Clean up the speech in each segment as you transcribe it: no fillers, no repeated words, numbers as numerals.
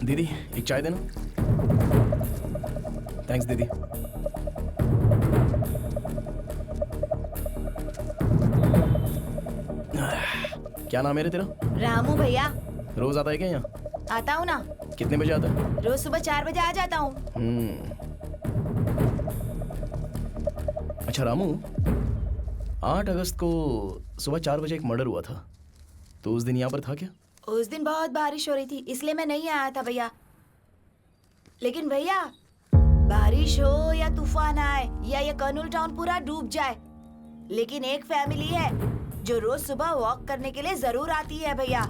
दीदी एक चाय देना। थैंक्स दीदी। क्या नाम है रे तेरा? रामू भैया। रोज आता है क्या यहाँ? आता हूँ ना। कितने बजे आता है? रोज सुबह 4 बजे आ जाता हूँ। अच्छा रामू, 8 अगस्त को सुबह 4 बजे एक मर्डर हुआ था, तो उस दिन यहाँ पर था क्या? उस दिन बहुत बारिश हो रही थी, इसलिए मैं नहीं आया था भैया। लेकिन भैया, बारिश हो या तूफान आए या ये कर्नूल टाउन पूरा डूब जाए, लेकिन एक फैमिली है जो रोज सुबह वॉक करने के लिए जरूर आती है भैया।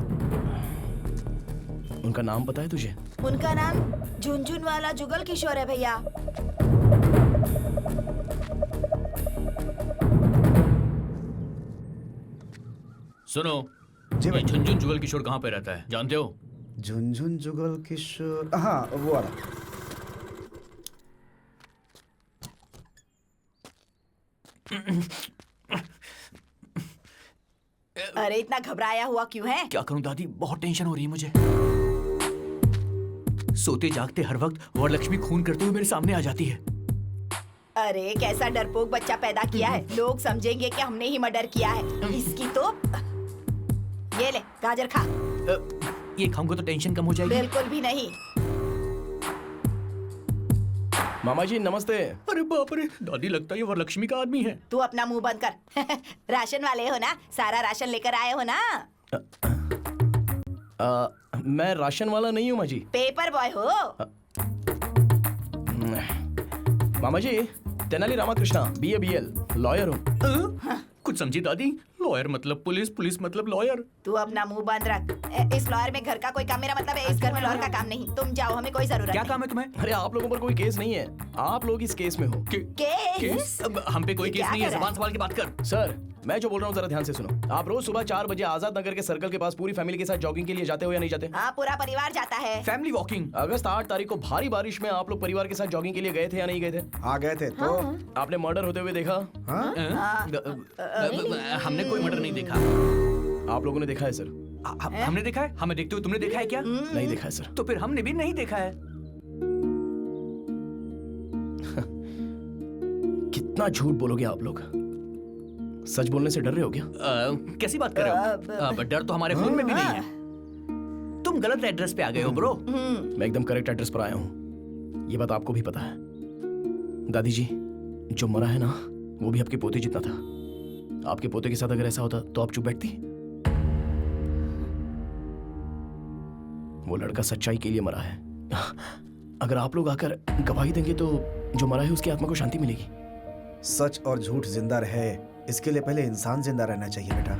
उनका नाम पता है तुझे? उनका नाम झुनझुन वाला जुगल किशोर है भैया। सुनो जी भाई। ये झुनझुन जुगल किशोर कहाँ पे रहता है जानते हो? झुनझुन जुगल किशोर, हाँ वो वाला। अरे इतना घबराया हुआ क्यों है? क्या करूं दादी, बहुत टेंशन हो रही है मुझे। सोते जागते हर वक्त वरलक्ष्मी खून करते हुए मेरे सामने आ जाती है। अरे कैसा डरपोक बच्चा पैदा किया है, लोग समझेंगे कि हमने ही मर्डर किया है। इसकी तो ये ले गाजर खा। ये खाऊंगा तो टेंशन कम हो जाएगी? बिल्कुल भी नहीं। मामा जी नमस्ते। अरे बाप रे, दादी लगता है ये वरलक्ष्मी का आदमी है। तू अपना मुंह बंद कर। राशन वाले हो ना, सारा राशन लेकर आए हो ना? मैं राशन वाला नहीं हूँ माँ जी। पेपर बॉय हो। मामा जी Tenali Ramakrishna, BA BL, lawyer हूँ। कुछ समझी दादी? लॉयर मतलब पुलिस, पुलिस मतलब लॉयर। तू अपना मुंह बंद रख। इस लॉयर में घर का कोई काम, मेरा मतलब है इस घर में लॉयर का काम नहीं। तुम जाओ, हमें कोई जरूरत क्या नहीं। काम है तुम्हें? अरे आप लोगों पर कोई केस नहीं है, आप लोग इस केस में हो। केस? अब हम पे कोई ये केस क्या नहीं है, कर रहा जबान संभाल के बात कर। सर मैं जो बोल रहा हूँ जरा ध्यान से सुनो। आप रोज सुबह 4 बजे आजाद नगर के सर्कल के पास पूरी फैमिली के साथ जॉगिंग के लिए जाते हो या नहीं जाते? हाँ, पूरा परिवार जाता है। Family walking. अगस्त 8 तारीख को भारी बारिश में आप लोग परिवार के साथ जॉगिंग के लिए गए थे या नहीं गए थे? आ गए थे तो। आपने मर्डर होते हुए देखा? हाँ हमने कोई मर्डर नहीं देखा। आप लोगों ने देखा है सर? हमने देखा है? हमें देखते हुए तुमने देखा है क्या? नहीं देखा है सर। तो फिर हमने भी नहीं देखा है। कितना झूठ बोलोगे आप लोग? सच बोलने से डर रहे हो क्या? कैसी बात कर रहे हो? अब डर तो हमारे खून में भी नहीं है। तुम गलत एड्रेस पे आ गए हो ब्रो। मैं एकदम करेक्ट एड्रेस पर आया हूँ, ये बात आपको भी पता है। दादी जी जो मरा है ना, वो भी आपके पोते जितना था। आपके पोते के साथ अगर ऐसा होता तो आप चुप बैठती? वो लड़का सच्चाई के लिए मरा है। अगर आप लोग आकर गवाही देंगे तो जो मरा है उसकी आत्मा को शांति मिलेगी। सच और झूठ जिंदा रहे, इसके लिए पहले इंसान जिंदा रहना चाहिए बेटा।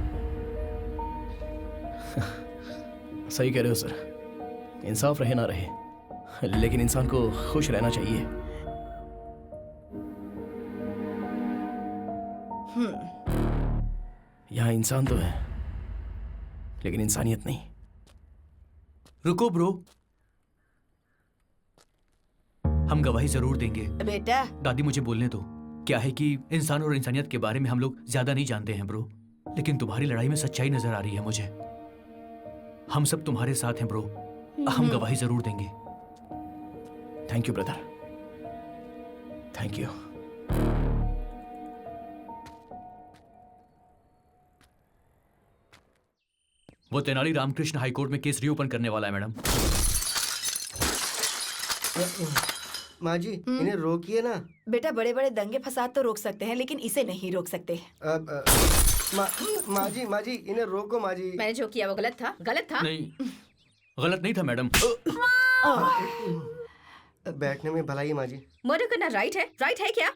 सही कह रहे हो सर, इंसाफ रहे ना रहे, लेकिन इंसान को खुश रहना चाहिए। यहाँ इंसान तो है लेकिन इंसानियत नहीं। रुको ब्रो, हम गवाही जरूर देंगे। बेटा दादी मुझे बोलने दो। क्या है कि इंसान और इंसानियत के बारे में हम लोग ज्यादा नहीं जानते हैं ब्रो, लेकिन तुम्हारी लड़ाई में सच्चाई नजर आ रही है मुझे। हम सब तुम्हारे साथ हैं ब्रो, हम गवाही जरूर देंगे। Thank you brother, thank you. वो तेनाली रामकृष्ण हाईकोर्ट में केस रीओपन करने वाला है मैडम। माँ जी इन्हें रोकिए ना। बेटा, बड़े बड़े दंगे फसाद तो रोक सकते हैं, लेकिन इसे नहीं रोक सकते। माँ जी इन्हें रोको माँ जी। मैंने जो किया वो गलत था, गलत था। नहीं, गलत नहीं था मैडम। बैठने में भलाई माँ जी। मर्डर करना राइट है क्या?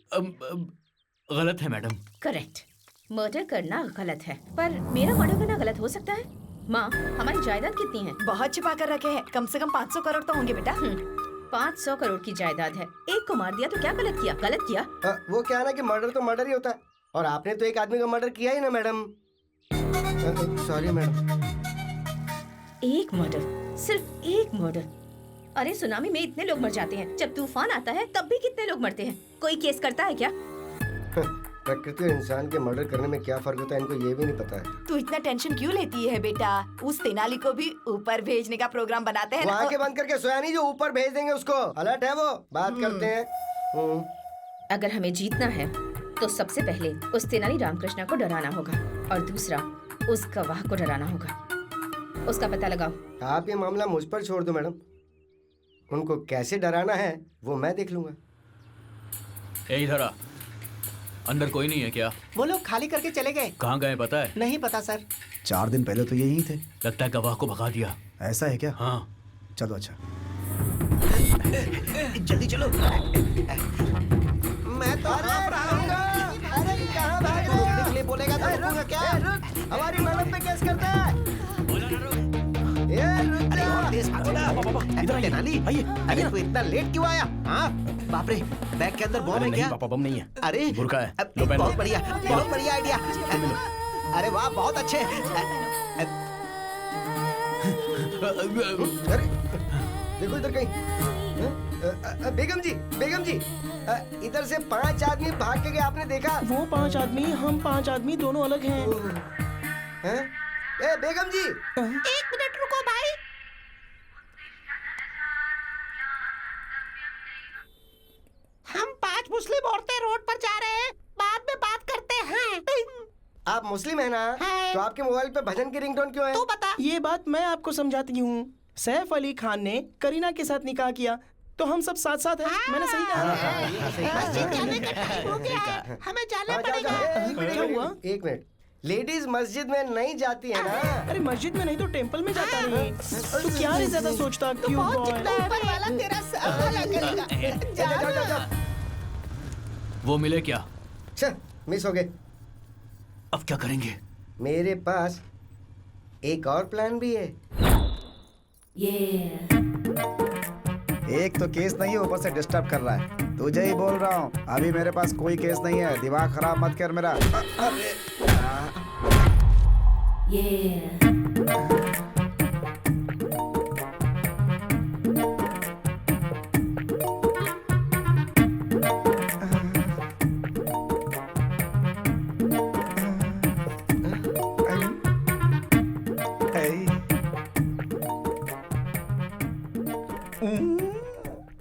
गलत है मैडम। करेक्ट, मर्डर करना गलत है, पर मेरा मर्डर करना गलत हो सकता है? माँ, हमारी जायदाद कितनी है? बहुत छिपा कर रखे हैं, कम से कम 500 करोड़ तो होंगे बेटा। 500 करोड़ की जायदाद है, एक को मार दिया तो क्या गलत किया? गलत किया। वो क्या ना कि मर्डर तो मर्डर ही होता है, और आपने तो एक आदमी का मर्डर किया ही ना मैडम। Sorry madam. एक मर्डर, सिर्फ एक मर्डर। अरे सुनामी में इतने लोग मर जाते हैं, जब तूफान आता है तब भी कितने लोग मरते हैं। कोई केस करता है क्या? प्रकृति और इंसान के मर्डर करने में क्या फर्क होता है इनको ये भी नहीं पता है। तू इतना टेंशन क्यों लेती है बेटा? उस तेनाली को भी ऊपर भेजने का प्रोग्राम बनाते हैं वो ना। आंखें बंद करके सोया नहीं जो ऊपर भेज देंगे उसको। अलर्ट है वो, बात करते हैं। अगर हमें जीतना है तो सबसे पहले उस तेनाली रामकृष्ण को डराना होगा और दूसरा उस गवाह को डराना होगा। उसका पता लगाओ। आप ये मामला मुझ पर छोड़ दो मैडम, उनको कैसे डराना है वो मैं देख लूंगा। ए इधर आ। अंदर कोई नहीं है क्या? वो लोग खाली करके चले गए। कहाँ गए पता है? नहीं पता सर। 4 दिन पहले तो यही थे। लगता है गवाह को भगा दिया। ऐसा है क्या? हाँ। चलो अच्छा। जल्दी चलो। मैं तो हाँफ रहा हूँ। अरे कहाँ भाग रहे रोकने के लिए बोलेगा तो रुकूंगा क्या? हमारी मैडम पे केस करता है। ये रुक अरे जा। और तेज भागो ना। इधर आइए। तेनाली, आइए, अरे तू इतना लेट क्यों आया? हाँ बाप रे, बैग के अंदर बॉम्ब अरे है नहीं क्या? पापा, बम नहीं है। अरे बुर्का है। अब लो, पहन लो। बहुत बढ़िया आइडिया। अरे वाह बहुत अच्छे। अरे देखो इधर कहीं। बेगम जी, बेगम जी, इधर से 5 आदमी भाग के गए, आपने देखा? वो 5 आदमी, हम 5 आदमी दोनों अलग हैं। हैं? ए बेगम जी, 1 मिनट रुको भाई। हम 5 मुस्लिम औरतें रोड पर जा रहे हैं, बाद में बात करते हैं। आप मुस्लिम है ना? है। तो आपके मोबाइल पे भजन की रिंगटोन क्यों है? तू बता। ये बात मैं आपको समझाती हूँ। सैफ अली खान ने करीना के साथ निकाह किया तो हम सब साथ साथ हैं। मैंने सही कहा ना? मस्जिद जाने का टाइम हो गया है, हमें जाना हाँ, जाओ, पड़ेगा। जाओ। एक मिनट, क्या एक हुआ? मिनट, एक मिनट। लेडीज मस्जिद में नहीं जाती है ना? अरे मस्जिद में नहीं तो टेंपल में जाता नहीं। तू क्या रे ज्यादा सोचता क्यों बहुत बॉय? चिकना ऊपर वाला तेरा सहारा करेगा। जाओ, जाओ, जाओ। वो मिले क्या? अच्छा, मिस हो गए। अब क्या करेंगे? मेरे पास एक और प्लान भी है। एक तो केस नहीं है, ऊपर से डिस्टर्ब कर रहा है। तुझे ही बोल रहा हूँ, अभी मेरे पास कोई केस नहीं है। दिमाग खराब मत कर मेरा। अरे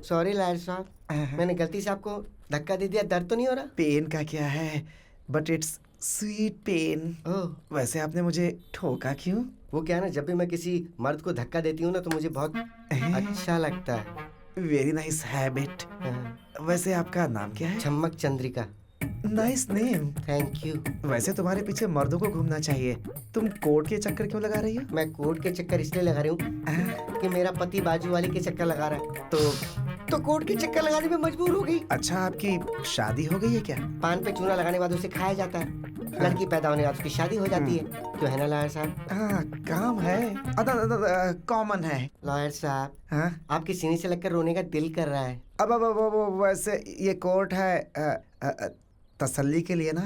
सॉरी लायर साहब, मैंने गलती से आपको धक्का दे दिया। दर्द तो नहीं हो रहा? पेन का क्या है, बट इट्स स्वीट पेन। ओह, वैसे आपने मुझे ठोका क्यों? वो क्या है ना, जब भी मैं किसी मर्द को धक्का देती हूँ ना तो मुझे बहुत अच्छा लगता है। Very nice habit. हाँ, वैसे आपका नाम क्या है? चमक Chandrika. Nice name. Thank you. वैसे तुम्हारे पीछे मर्दों को घूमना चाहिए। तुम कोर्ट के चक्कर क्यों लगा रही हो? मैं कोर्ट के चक्कर इसलिए लगा रही हूँ कि मेरा पति बाजू वाली के चक्कर लगा रहा है, तो कोर्ट के चक्कर लगाने में मजबूर हो गई। अच्छा, आपकी शादी हो गई है क्या? पान पे चूना लगाने के बाद उसे खाया जाता है, लड़की पैदा होने के बाद उसकी शादी हो जाती है। क्यों है ना लॉयर साहब? हाँ, काम है, कॉमन है। लॉयर साहब, हाँ? आपकी सीने से लगकर रोने का दिल कर रहा है। अब वैसे ये कोर्ट है तसल्ली के लिए ना।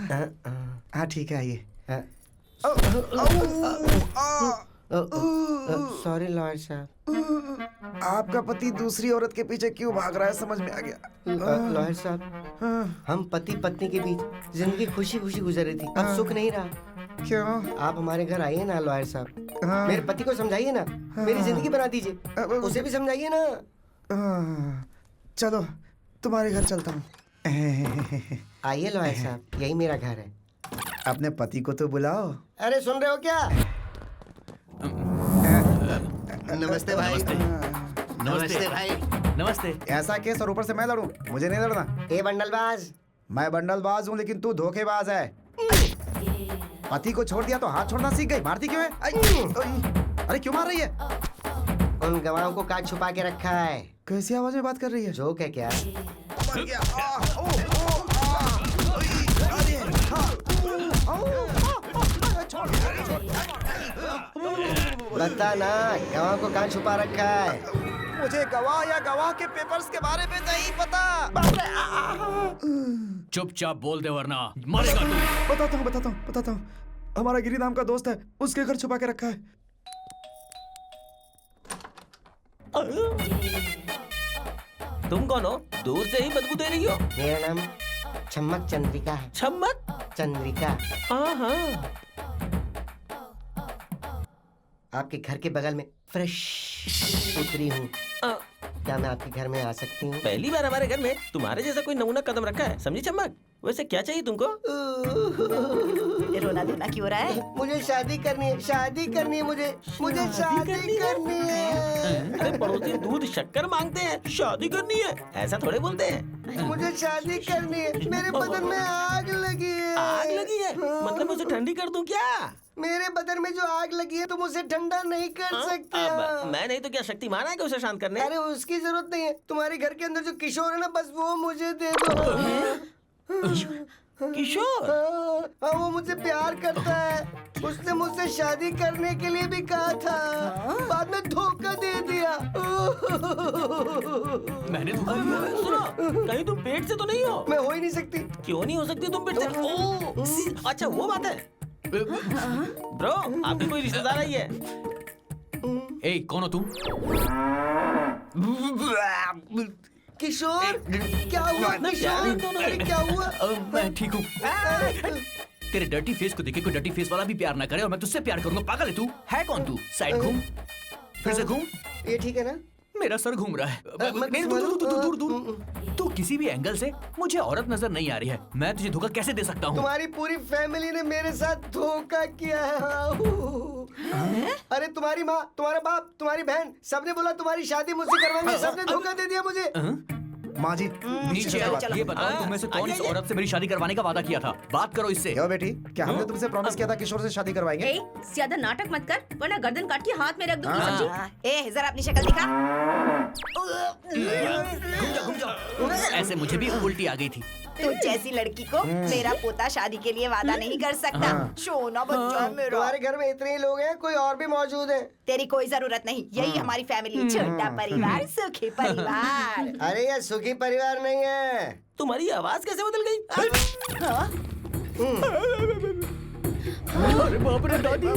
हाँ ठीक है, आइए। सॉरी लॉयर साहब। आपका पति दूसरी औरत के पीछे क्यों भाग रहा है, समझ में आ गया। लॉयर साहब, हाँ, हम पति पत्नी के बीच जिंदगी खुशी खुशी गुजर रही थी, अब सुख नहीं रहा। क्यों? आप हमारे घर आइए ना लॉयर साहब, हाँ, मेरे पति को समझाइए ना, मेरी जिंदगी बना दीजिए, उसे भी समझाइए ना। हाँ, चलो तुम्हारे घर चलता हूँ। आइए लॉयर साहब, यही मेरा घर है। अपने पति को तो बुलाओ। अरे सुन रहे हो क्या? नमस्ते भाई। नमस्ते भाई। नमस्ते। ऐसा केस और ऊपर से मैं लड़ूं? मुझे नहीं लड़ना। ए बंडलबाज, मैं बंडलबाज हूँ लेकिन तू धोखेबाज है। पति को छोड़ दिया तो हाथ छोड़ना सीख गई। मारती क्यों है? अरे क्यों मार रही है? उन गवाहों को कहाँ छुपा के रखा है? कैसी आवाज में बात कर रही है? जोक है क्या? मर गया। बता ना, गवाहों को कहाँ छुपा रखा है? मुझे गवाह या गवाह के पेपर्स के बारे में नहीं पता। चुपचाप बोल दे वरना मारेगा तू। बताता हूँ। हमारा गिरी नाम का दोस्त है, उसके घर छुपा के रखा है। तुम कौन हो? दूर से ही बदबू दे रही हो। मेरा नाम चमक चंद्रिका है। चमक। चंद्रिका। हाँ हाँ। आपके घर के बगल में फ्रेश उतरी हूँ। क्या मैं आपके घर में आ सकती हूँ? पहली बार हमारे घर में तुम्हारे जैसा कोई नमूना कदम रखा है, समझी चमक? वैसे क्या चाहिए तुमको? रोना धोना क्यों रहा है? मुझे शादी करनी है, शादी करनी है मुझे शादी करनी है। अरे पड़ोसी दूध शक्कर मांगते हैं, शादी करनी है, ऐसा थोड़े बोलते हैं। मुझे शादी करनी है। मेरे बदन में आग लगी है। आग लगी है? मतलब मैं उसे ठंडी कर दूं क्या? मेरे बदन में जो आग लगी है तुम उसे ठंडा नहीं कर सकते हो। अब मैं नहीं तो क्या शक्तिमान है कि उसे शांत करने? अरे उसकी जरूरत नहीं है। तुम्हारे घर के अंदर जो किशोर है ना, बस वो मुझे दे दो। किशोर? हाँ, वो मुझसे प्यार करता है। उसने मुझसे शादी करने के लिए भी कहा था, बाद में धोखा दे दिया। मैंने धोखा दिया? सुनो, कहीं तुम पेट से तो नहीं हो? मैं हो ही नहीं सकती। क्यों नहीं हो सकती तुम पेट से? ओह, अच्छा वो बात है। ब्रो, आपकी कोई रिश्तेदार आई है? ए, कौन हो तुम? किशोर, क्या हुआ? किशोर, अरे क्या हुआ? मैं ठीक हूँ। तेरे डर्टी फेस को देखे कोई डर्टी फेस वाला भी प्यार ना करे और मैं तुझसे प्यार करूंगा। पागल है तू? है कौन तू? साइड घूम, फिर से घूम। ये ठीक है ना? मेरा सर घूम रहा है। मैं नहीं, दूर दूर दूर दूर। तू किसी भी एंगल से मुझे औरत नजर नहीं आ रही है। मैं तुझे धोखा कैसे दे सकता हूँ? तुम्हारी पूरी फैमिली ने मेरे साथ धोखा किया है। अरे तुम्हारी माँ, तुम्हारा बाप, तुम्हारी बहन, सबने बोला तुम्हारी शादी मुझसे करवाएंगे। सबने धोखा दे दिया मुझे। माँ जी नीचे आओ। ये बताओ तुम में से कौन इस औरत से मेरी शादी करवाने का वादा किया था? बात करो इससे। क्यों बेटी, क्या हमने तुमसे प्रॉमिस किया था किशोर से शादी करवाएंगे? ए, ज्यादा नाटक मत कर वरना गर्दन काट के हाथ में रख दूंगी। हाँ। समझी? ए, जरा अपनी शक्ल दिखा। घूम जाओ। ऐसे मुझे भी उल्टी आ गई थी। तू जैसी लड़की को मेरा पोता शादी के लिए वादा नहीं कर सकता। सोना बच्चा मेरा। तुम्हारे घर में इतने ही लोग हैं, कोई और भी मौजूद है? तेरी कोई जरूरत नहीं, यही हमारी फैमिली। छोटा परिवार, सुखी परिवार। अरे ये सुखी परिवार नहीं है। तुम्हारी आवाज कैसे बदल गई? हाँ? अरे बाप रे दादी।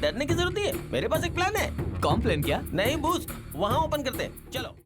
डरने की जरूरत नहीं है, मेरे पास एक प्लान है। कॉम्प्लेन क्या? नहीं बूस्ट, वहाँ ओपन करते हैं, चलो।